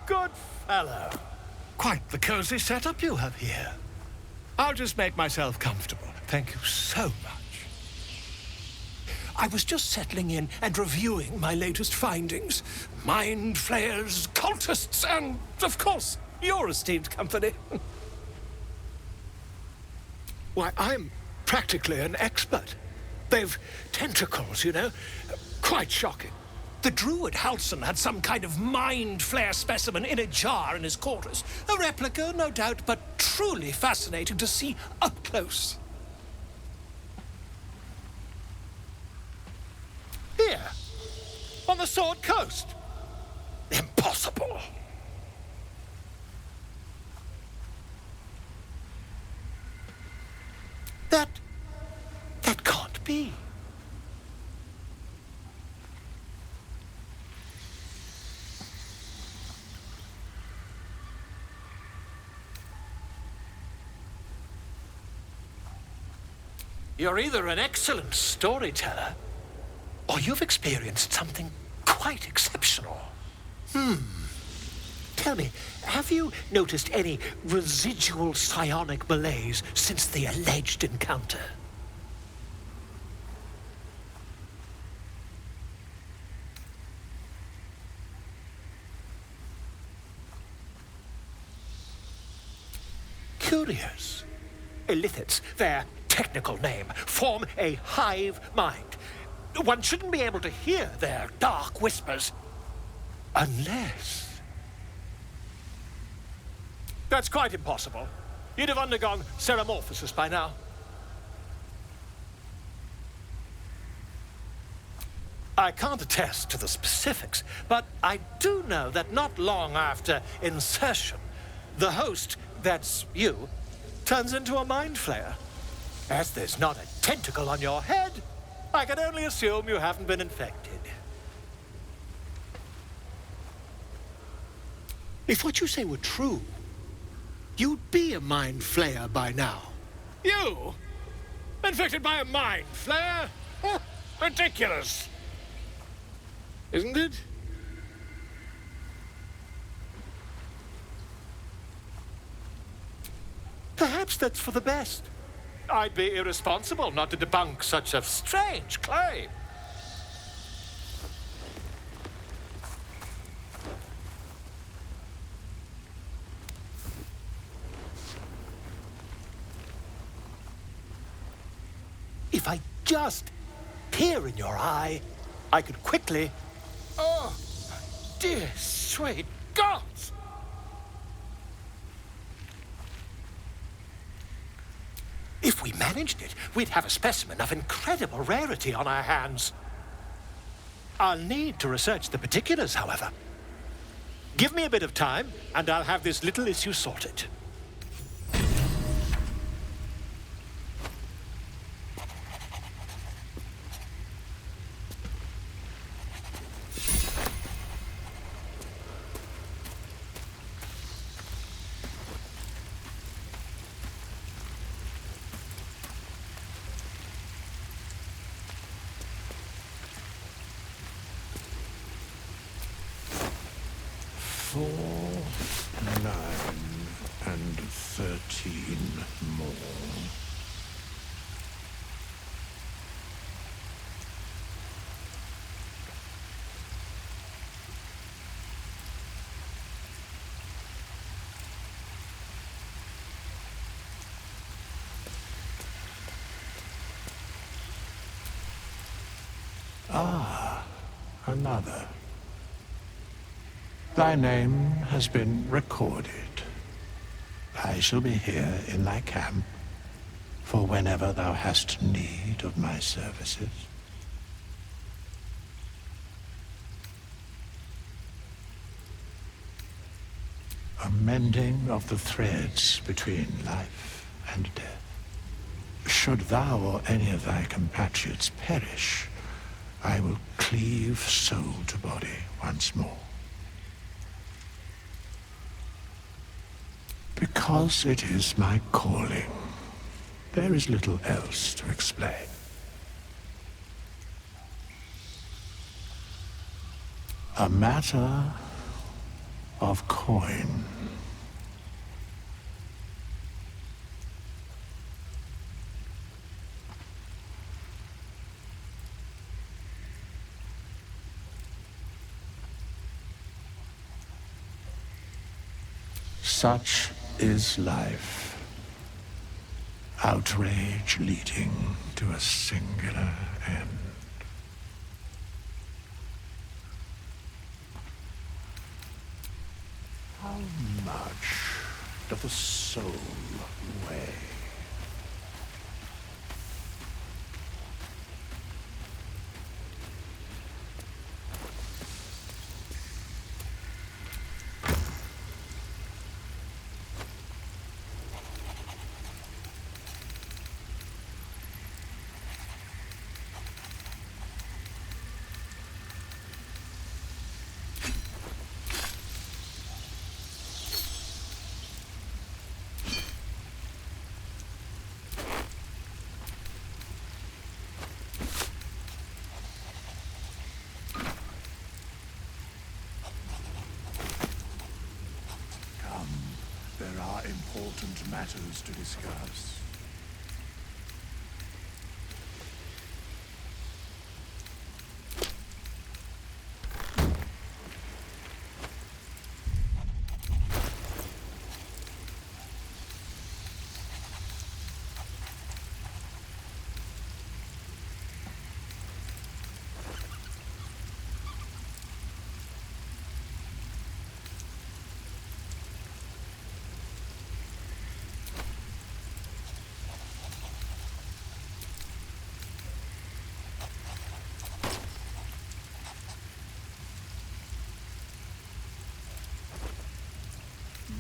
good fellow. Quite the cozy setup you have here. I'll just make myself comfortable. Thank you so much. I was just settling in and reviewing my latest findings. Mind flayers, cultists, and, of course, your esteemed company. Why, I'm practically an expert. They've tentacles, you know. Quite shocking. The druid Halson had some kind of mind flare specimen in a jar in his quarters. A replica, no doubt, but truly fascinating to see up close. Here, on the Sword Coast. Impossible. That can't be. You're either an excellent storyteller, or you've experienced something quite exceptional. Tell me, have you noticed any residual psionic malaise since the alleged encounter? Curious. Illithids, their technical name, form a hive mind. One shouldn't be able to hear their dark whispers unless... That's quite impossible. You'd have undergone ceramorphosis by now. I can't attest to the specifics, but I do know that not long after insertion, the host, that's you, turns into a mind flayer. As there's not a tentacle on your head, I can only assume you haven't been infected. If what you say were true, you'd be a mind flayer by now. You? Infected by a mind flayer? Ridiculous. Isn't it? Perhaps that's for the best. I'd be irresponsible not to debunk such a strange claim. If I just peer in your eye, I could quickly... Oh, dear sweet gods! If we managed it, we'd have a specimen of incredible rarity on our hands. I'll need to research the particulars, however. Give me a bit of time, and I'll have this little issue sorted. Another. Thy name has been recorded. I shall be here in thy camp for whenever thou hast need of my services. A mending of the threads between life and death. Should thou or any of thy compatriots perish, I will cleave soul to body once more. Because it is my calling, there is little else to explain. A matter of coin. Such is life. Outrage leading to a singular end. How much doth the soul weigh? There are important matters to discuss.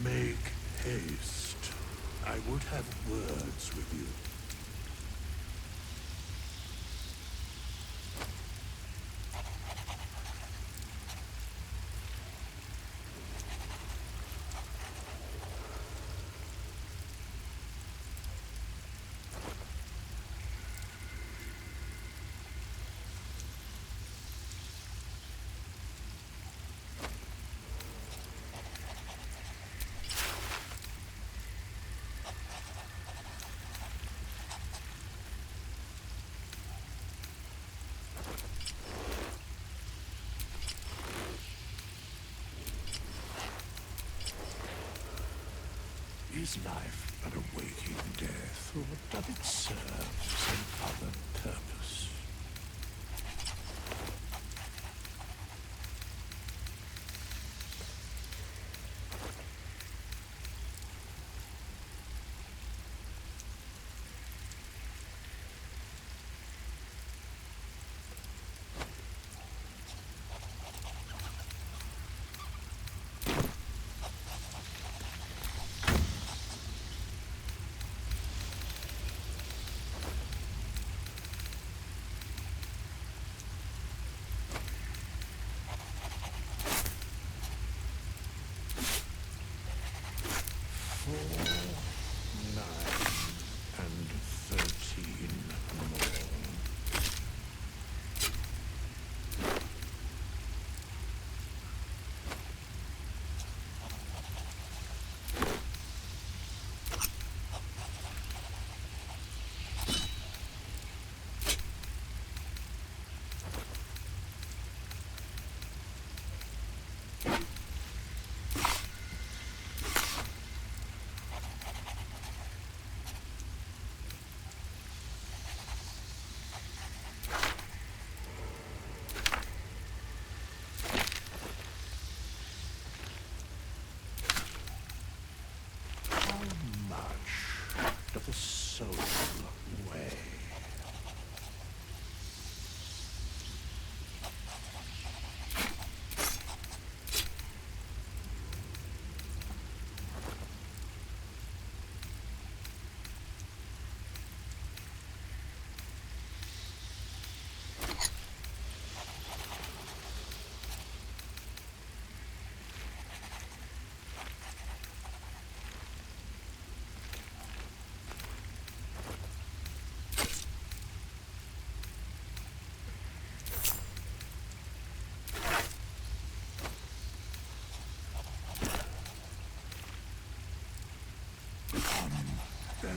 Make haste. I would have words with you. Is life but a waking death, or doth it serve some other purpose?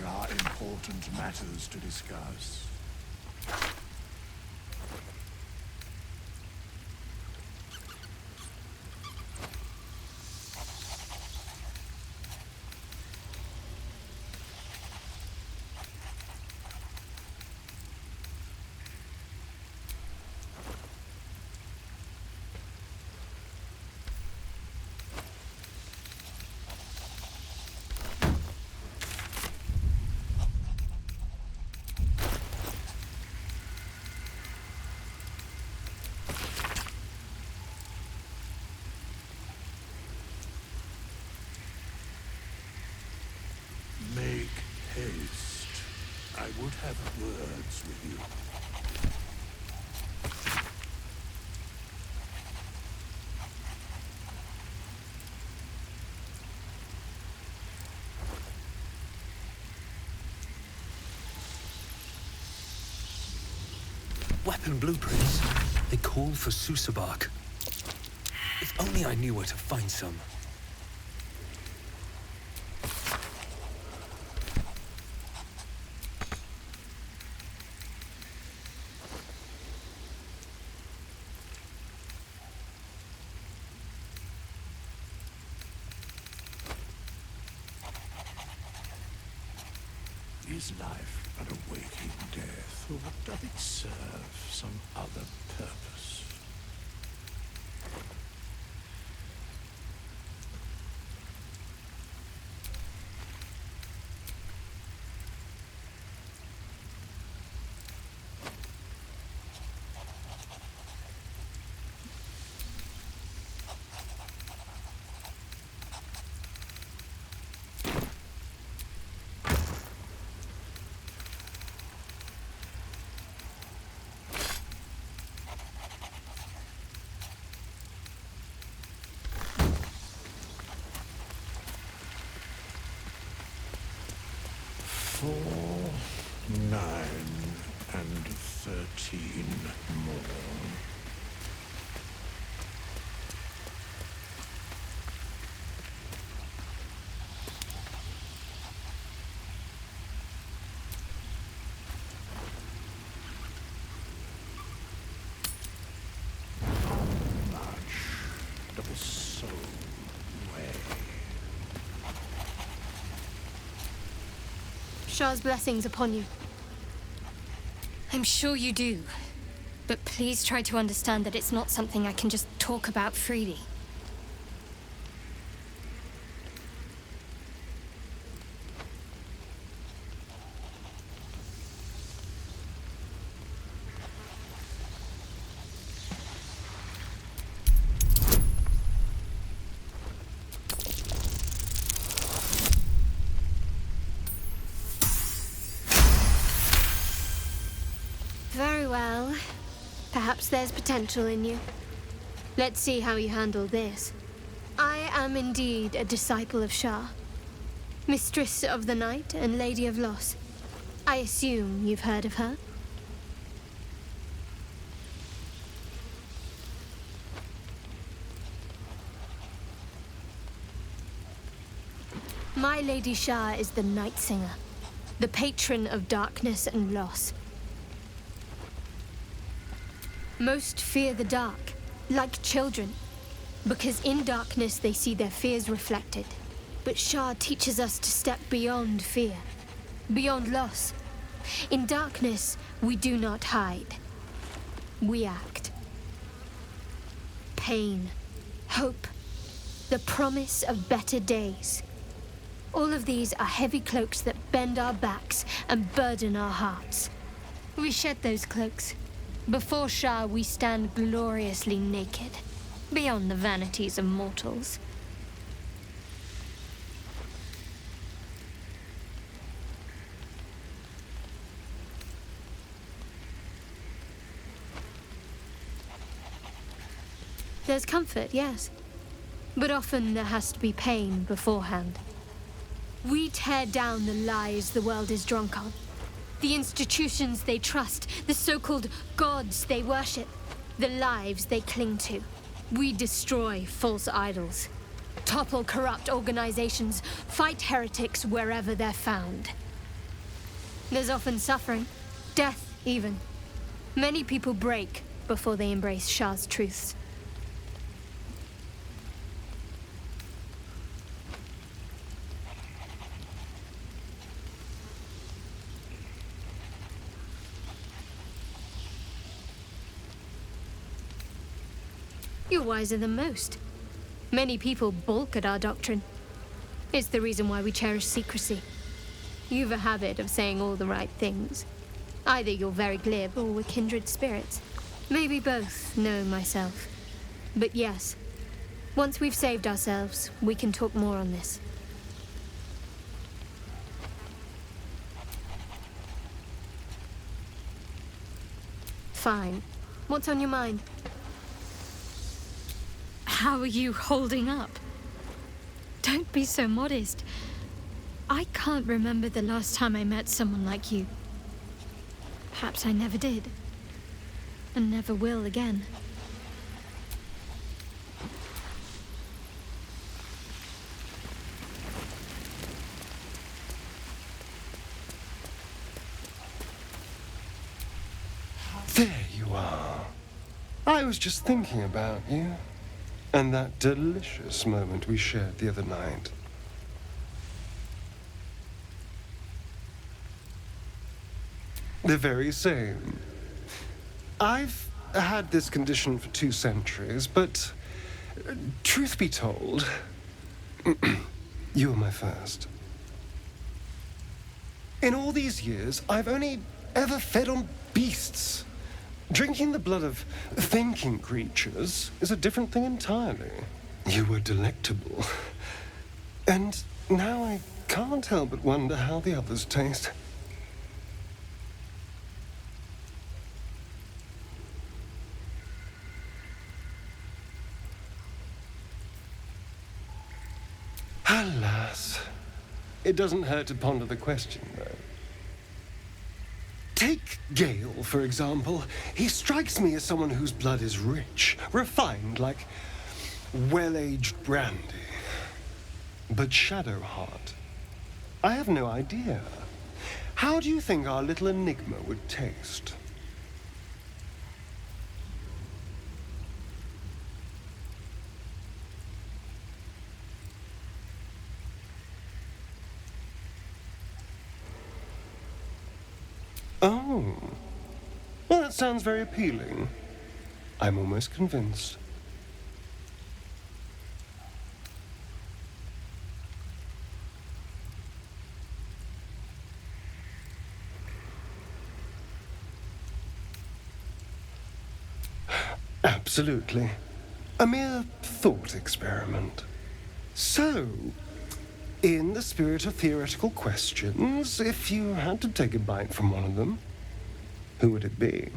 are important matters to discuss. Make haste. I would have words with you. Weapon blueprints. They call for Susa bark. If only I knew where to find some. Is life but a waking death, or doth it serve some other purpose? Four, 9, and 13 more. Double soul way. Shah's blessings upon you. I'm sure you do. But please try to understand that it's not something I can just talk about freely. Very well. Perhaps there's potential in you. Let's see how you handle this. I am indeed a disciple of Shah, Mistress of the Night and Lady of Loss. I assume you've heard of her? My Lady Shah is the Night Singer, the patron of darkness and loss. Most fear the dark, like children, because in darkness they see their fears reflected. But Shah teaches us to step beyond fear, beyond loss. In darkness, we do not hide. We act. Pain, hope, the promise of better days. All of these are heavy cloaks that bend our backs and burden our hearts. We shed those cloaks. Before Shah, we stand gloriously naked, beyond the vanities of mortals. There's comfort, yes. But often there has to be pain beforehand. We tear down the lies the world is drunk on. The institutions they trust, the so-called gods they worship, the lives they cling to. We destroy false idols, topple corrupt organizations, fight heretics wherever they're found. There's often suffering, death even. Many people break before they embrace Shah's truths. You're wiser than most. Many people balk at our doctrine. It's the reason why we cherish secrecy. You've a habit of saying all the right things. Either you're very glib or we're kindred spirits. Maybe both, know myself. But yes, once we've saved ourselves, we can talk more on this. Fine. What's on your mind? How are you holding up? Don't be so modest. I can't remember the last time I met someone like you. Perhaps I never did. And never will again. There you are. I was just thinking about you. And that delicious moment we shared the other night. The very same. I've had this condition for 2 centuries, but truth be told, you were my first. In all these years, I've only ever fed on beasts. Drinking the blood of thinking creatures is a different thing entirely. You were delectable. And now I can't help but wonder how the others taste. Alas. It doesn't hurt to ponder the question, though. Take Gale, for example. He strikes me as someone whose blood is rich, refined, like well-aged brandy. But Shadowheart, I have no idea. How do you think our little enigma would taste? Oh, well, that sounds very appealing. I'm almost convinced. Absolutely. A mere thought experiment. So, in the spirit of theoretical questions, if you had to take a bite from one of them, who would it be?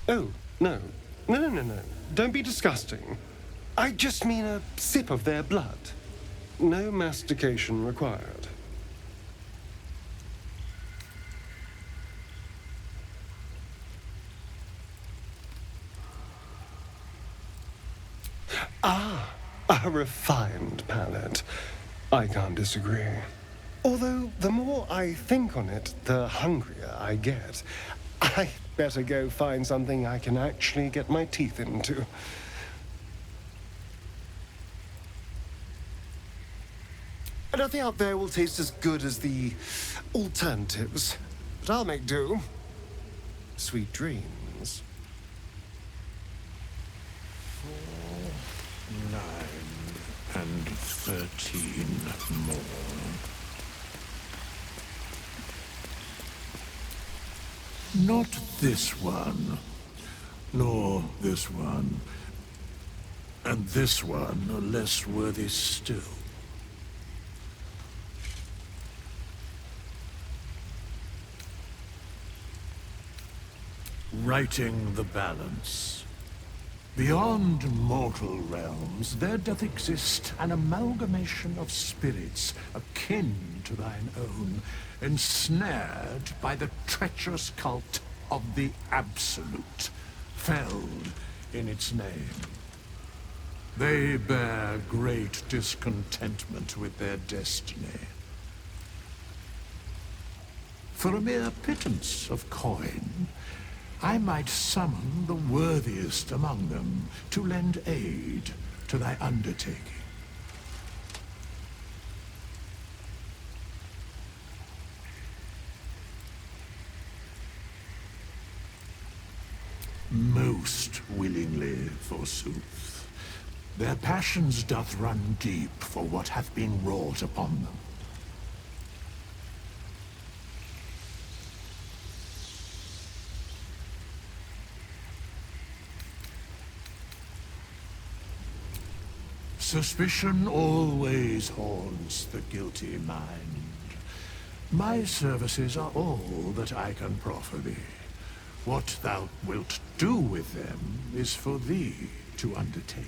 Oh, no. No. Don't be disgusting. I just mean a sip of their blood. No mastication required. Ah, a refined palate. I can't disagree. Although, the more I think on it, the hungrier I get. I better go find something I can actually get my teeth into. Nothing out there will taste as good as the alternatives, but I'll make do. Sweet dreams. 4, 9, and 13 more. Not this one, nor this one, and this one are less worthy still. Righting the balance. Beyond mortal realms, there doth exist an amalgamation of spirits akin to thine own, ensnared by the treacherous cult of the Absolute, felled in its name. They bear great discontentment with their destiny. For a mere pittance of coin, I might summon the worthiest among them to lend aid to thy undertaking. Most willingly, forsooth. Their passions doth run deep for what hath been wrought upon them. Suspicion always haunts the guilty mind. My services are all that I can proffer thee. What thou wilt do with them is for thee to undertake.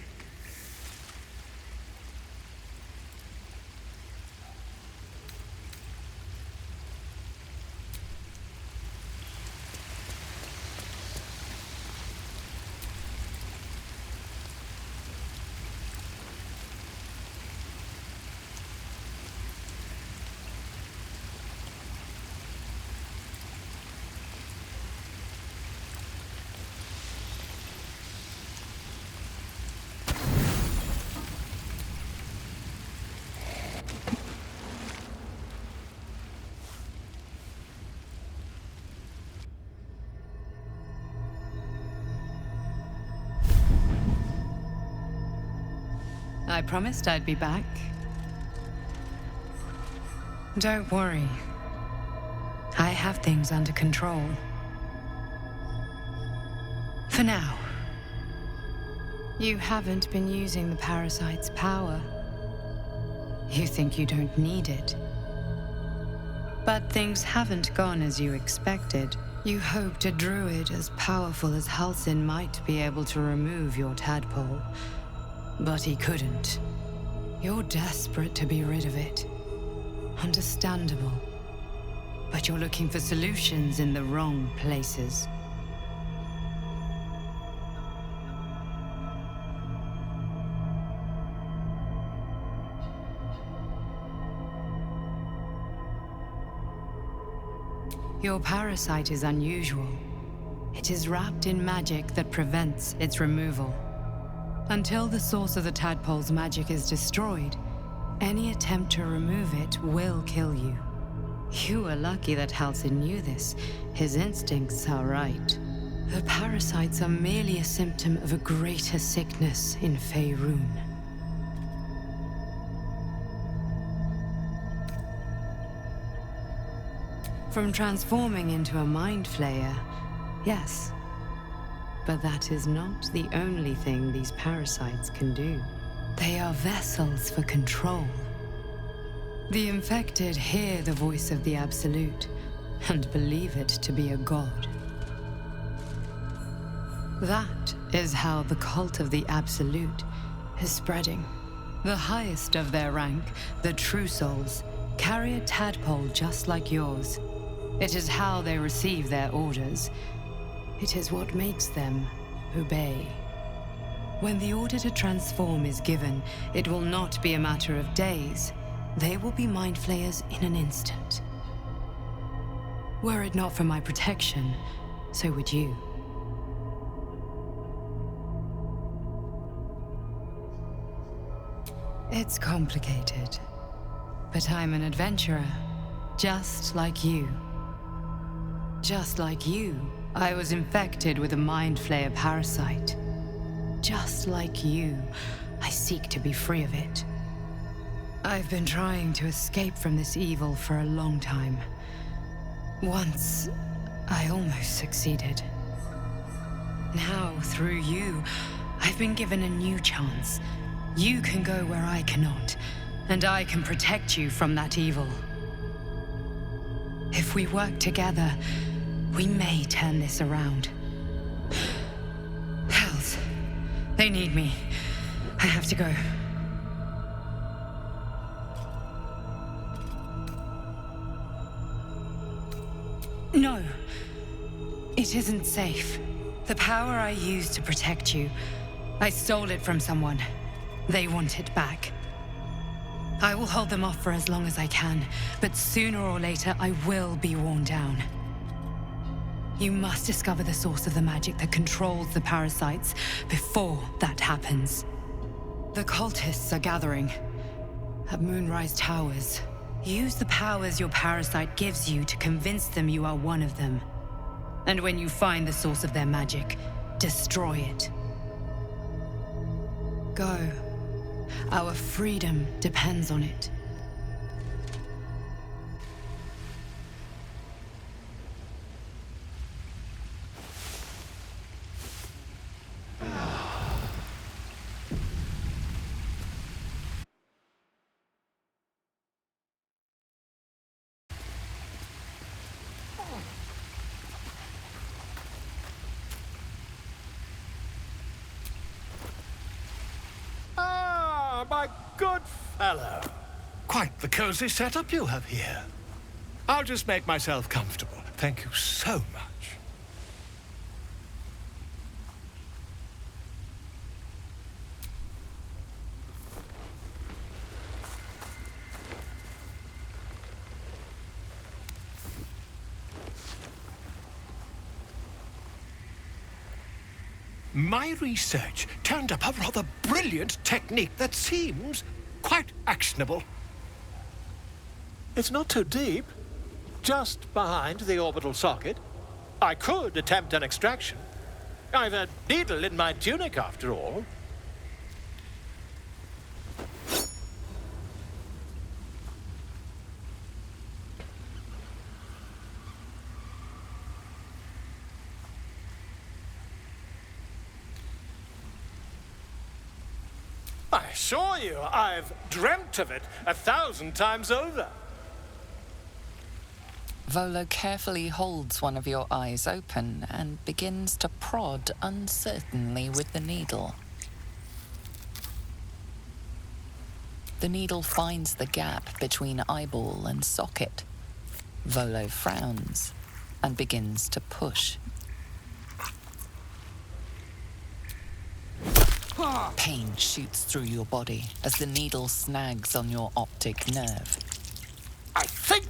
I promised I'd be back. Don't worry. I have things under control. For now. You haven't been using the parasite's power. You think you don't need it. But things haven't gone as you expected. You hoped a druid as powerful as Halsin might be able to remove your tadpole. But he couldn't. You're desperate to be rid of it. Understandable. But you're looking for solutions in the wrong places. Your parasite is unusual. It is wrapped in magic that prevents its removal. Until the source of the tadpole's magic is destroyed, any attempt to remove it will kill you. You were lucky that Halsin knew this. His instincts are right. The parasites are merely a symptom of a greater sickness in Faerun. From transforming into a mind flayer, yes. But that is not the only thing these parasites can do. They are vessels for control. The infected hear the voice of the Absolute and believe it to be a god. That is how the cult of the Absolute is spreading. The highest of their rank, the True Souls, carry a tadpole just like yours. It is how they receive their orders. It is what makes them obey. When the order to transform is given, it will not be a matter of days. They will be mind flayers in an instant. Were it not for my protection, so would you. It's complicated, but I'm an adventurer, just like you. Just like you, I was infected with a mind flayer parasite. Just like you, I seek to be free of it. I've been trying to escape from this evil for a long time. Once, I almost succeeded. Now, through you, I've been given a new chance. You can go where I cannot, and I can protect you from that evil. If we work together, we may turn this around. Hells, They need me. I have to go. No. It isn't safe. The power I used to protect you, I stole it from someone. They want it back. I will hold them off for as long as I can, but sooner or later I will be worn down. You must discover the source of the magic that controls the parasites before that happens. The cultists are gathering at Moonrise Towers. Use the powers your parasite gives you to convince them you are one of them. And when you find the source of their magic, destroy it. Go. Our freedom depends on it. Ah, my good fellow. Quite the cozy setup you have here. I'll just make myself comfortable. Thank you so much. My research turned up a rather brilliant technique that seems quite actionable. It's not too deep. Just behind the orbital socket. I could attempt an extraction. I've a needle in my tunic, after all. I assure you, I've dreamt of it 1,000 times over. Volo carefully holds one of your eyes open and begins to prod uncertainly with the needle. The needle finds the gap between eyeball and socket. Volo frowns and begins to push. Pain shoots through your body as the needle snags on your optic nerve. I think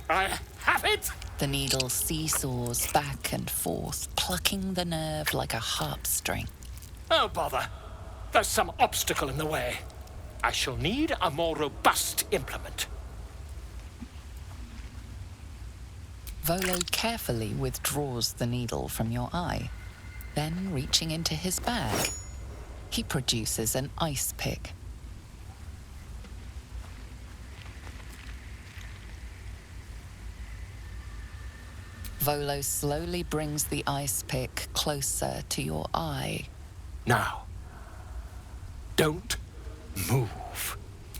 I have it! The needle seesaws back and forth, plucking the nerve like a harp string. Oh, bother. There's some obstacle in the way. I shall need a more robust implement. Volo carefully withdraws the needle from your eye. Then, reaching into his bag, he produces an ice pick. Volo slowly brings the ice pick closer to your eye. Now, don't move.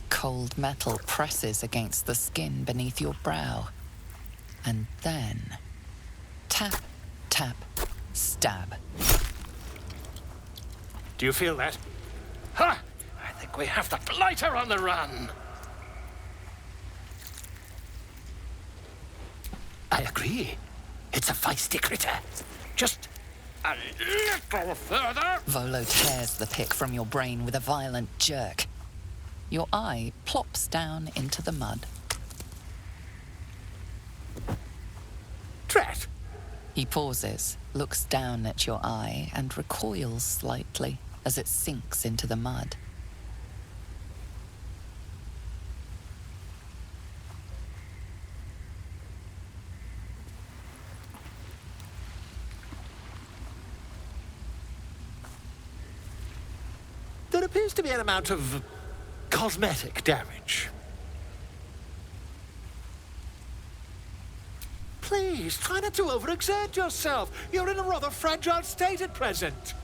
Cold metal presses against the skin beneath your brow. And then, tap, tap, stab. Do you feel that? Ha! I think we have the blighter on the run. I agree. It's a feisty critter. Just a little further. Volo tears the pick from your brain with a violent jerk. Your eye plops down into the mud. Drat! He pauses, looks down at your eye, and recoils slightly as it sinks into the mud. There appears to be an amount of cosmetic damage. Please, try not to overexert yourself. You're in a rather fragile state at present.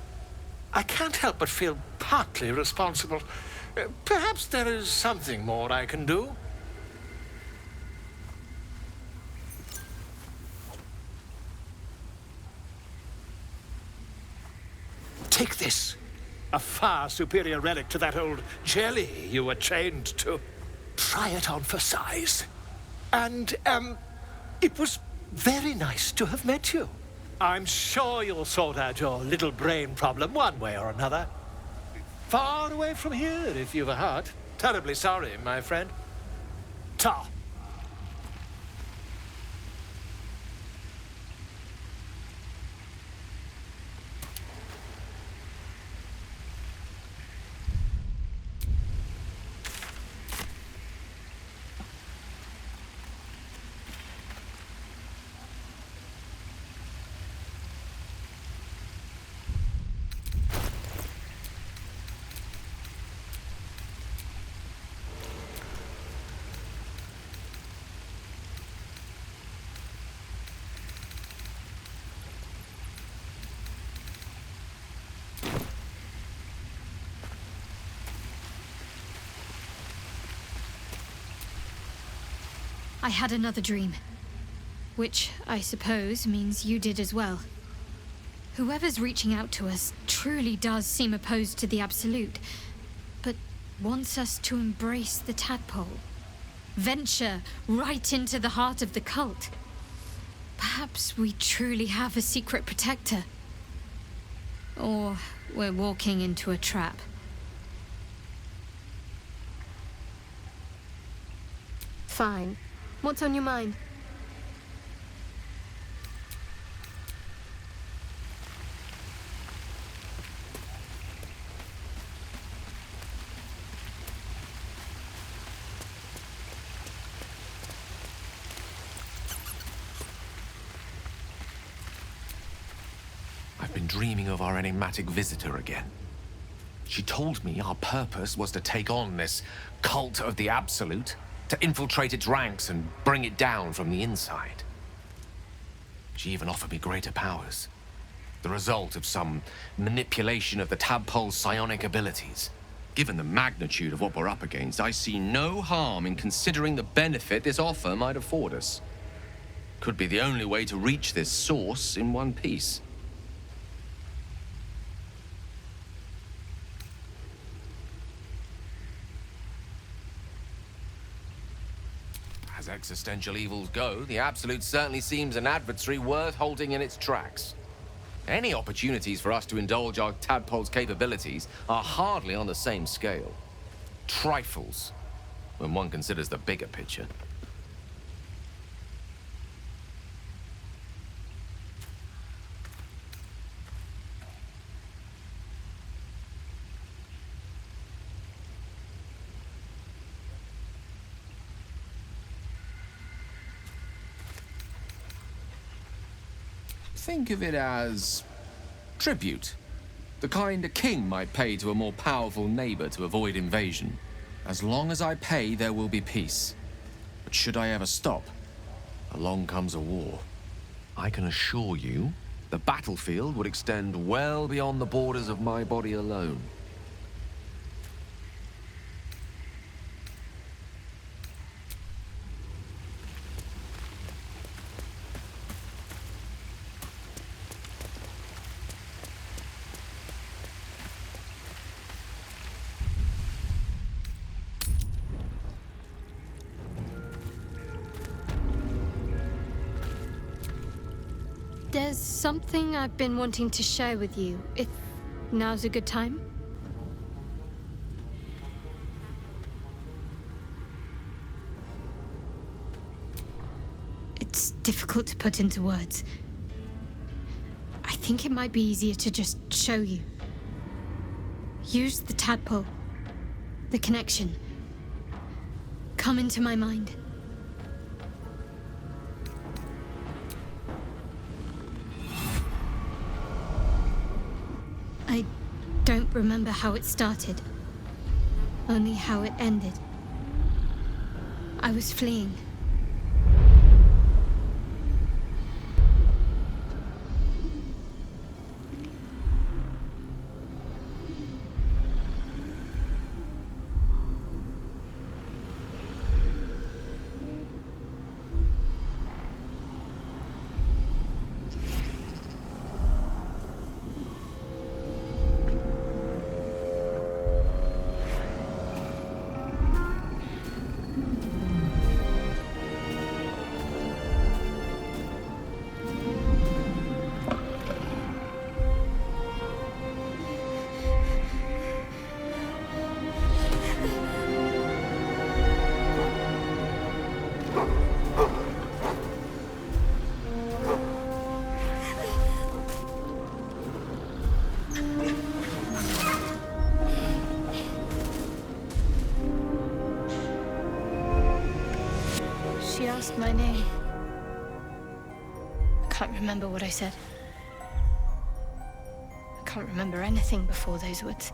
I can't help but feel partly responsible. Perhaps there is something more I can do. Take this. A far superior relic to that old jelly you were chained to. Try it on for size. And, it was very nice to have met you. I'm sure you'll sort out your little brain problem one way or another. Far away from here, if you've a heart. Terribly sorry, my friend. Ta. I had another dream. Which, I suppose, means you did as well. Whoever's reaching out to us truly does seem opposed to the Absolute, but wants us to embrace the tadpole. Venture right into the heart of the cult. Perhaps we truly have a secret protector. Or we're walking into a trap. Fine. What's on your mind? I've been dreaming of our enigmatic visitor again. She told me our purpose was to take on this cult of the Absolute, to infiltrate its ranks and bring it down from the inside. She even offered me greater powers, the result of some manipulation of the tadpole's psionic abilities. Given the magnitude of what we're up against, I see no harm in considering the benefit this offer might afford us. Could be the only way to reach this source in one piece. As existential evils go, the Absolute certainly seems an adversary worth halting in its tracks. Any opportunities for us to indulge our tadpole's capabilities are hardly on the same scale. Trifles, when one considers the bigger picture. Think of it as tribute. The kind a king might pay to a more powerful neighbor to avoid invasion. As long as I pay, there will be peace. But should I ever stop, along comes a war. I can assure you, the battlefield would extend well beyond the borders of my body alone. There's something I've been wanting to share with you, if now's a good time. It's difficult to put into words. I think it might be easier to just show you. Use the tadpole, the connection. Come into my mind. I don't remember how it started, only how it ended. I was fleeing. My name. I can't remember what I said. I can't remember anything before those words.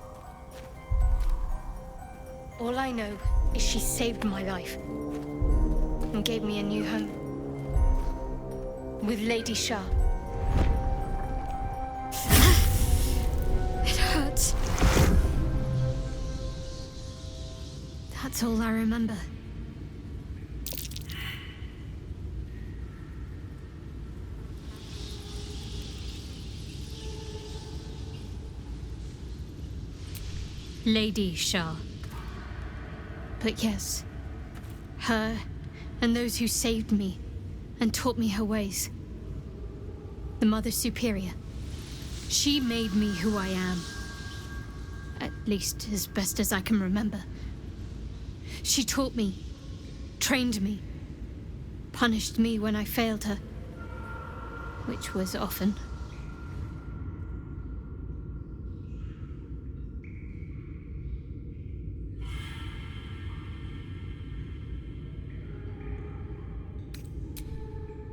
All I know is she saved my life and gave me a new home with Lady Shah. It hurts. That's all I remember. Lady Shah. But yes, her and those who saved me and taught me her ways. The Mother Superior. She made me who I am. At least as best as I can remember. She taught me, trained me, punished me when I failed her, which was often.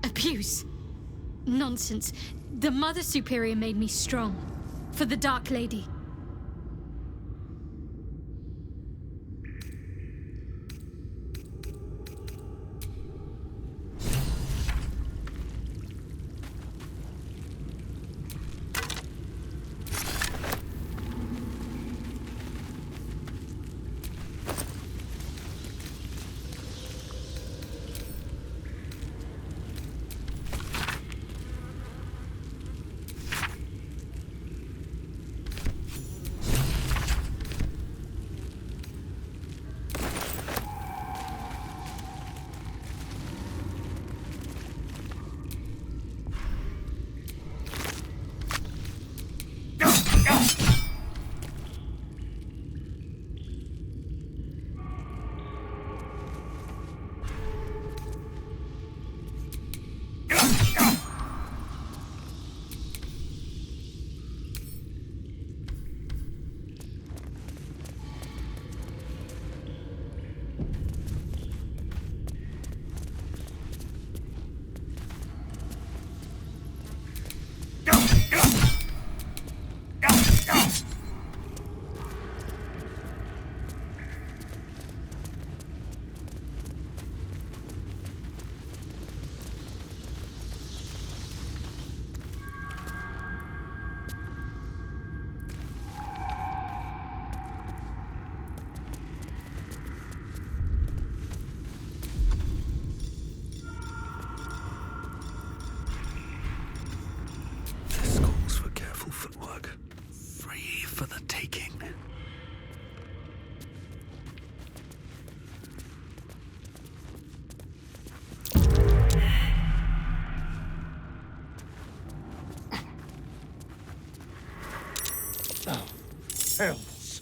Abuse. Nonsense. The Mother Superior made me strong. For the Dark Lady. Hells.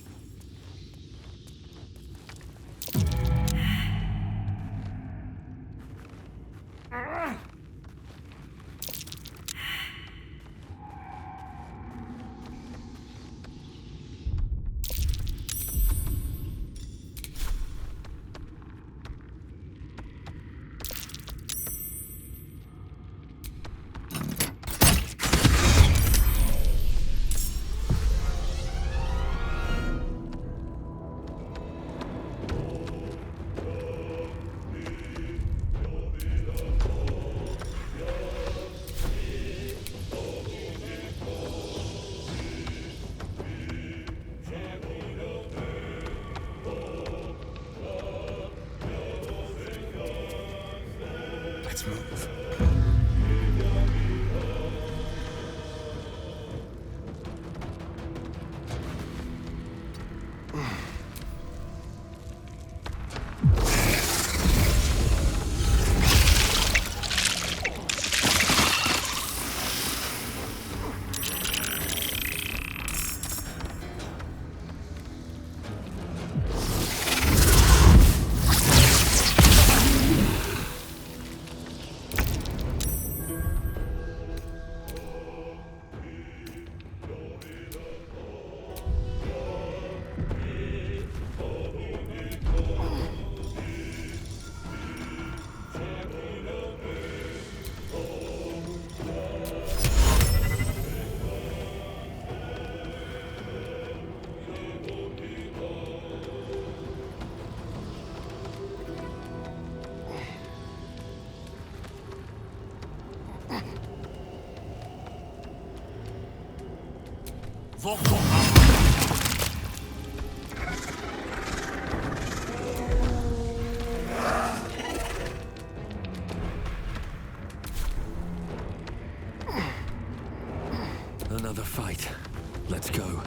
Another fight. Let's go.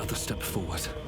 Another step forward.